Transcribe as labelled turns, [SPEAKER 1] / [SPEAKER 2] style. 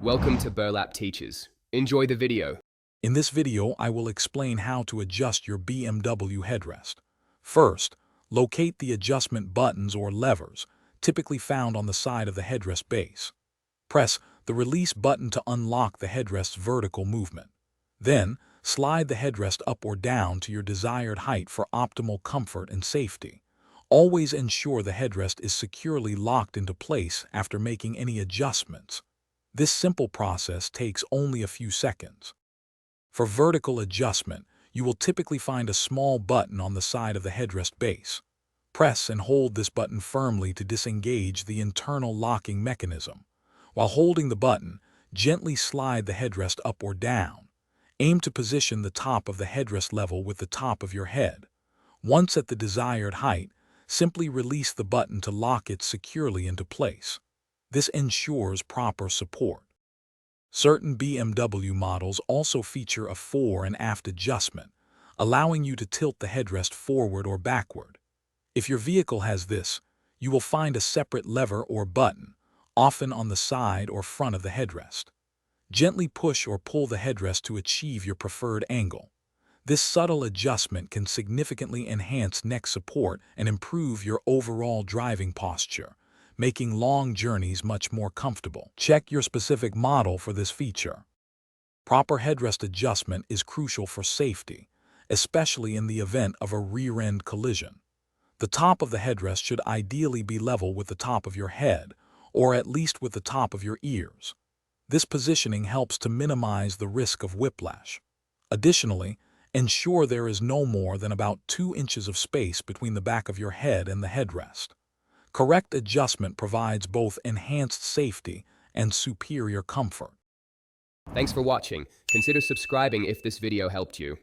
[SPEAKER 1] Welcome to Burlap Teachers. Enjoy the video.
[SPEAKER 2] In this video, I will explain how to adjust your BMW headrest. First, locate the adjustment buttons or levers, typically found on the side of the headrest base. Press the release button to unlock the headrest's vertical movement. Then, slide the headrest up or down to your desired height for optimal comfort and safety. Always ensure the headrest is securely locked into place after making any adjustments. This simple process takes only a few seconds. For vertical adjustment, you will typically find a small button on the side of the headrest base. Press and hold this button firmly to disengage the internal locking mechanism. While holding the button, gently slide the headrest up or down. Aim to position the top of the headrest level with the top of your head. Once at the desired height, simply release the button to lock it securely into place. This ensures proper support. Certain BMW models also feature a fore and aft adjustment, allowing you to tilt the headrest forward or backward. If your vehicle has this, you will find a separate lever or button, often on the side or front of the headrest. Gently push or pull the headrest to achieve your preferred angle. This subtle adjustment can significantly enhance neck support and improve your overall driving posture, making long journeys much more comfortable. Check your specific model for this feature. Proper headrest adjustment is crucial for safety, especially in the event of a rear-end collision. The top of the headrest should ideally be level with the top of your head, or at least with the top of your ears. This positioning helps to minimize the risk of whiplash. Additionally, ensure there is no more than about 2 inches of space between the back of your head and the headrest. Correct adjustment provides both enhanced safety and superior comfort.
[SPEAKER 1] Thanks for watching. Consider subscribing if this video helped you.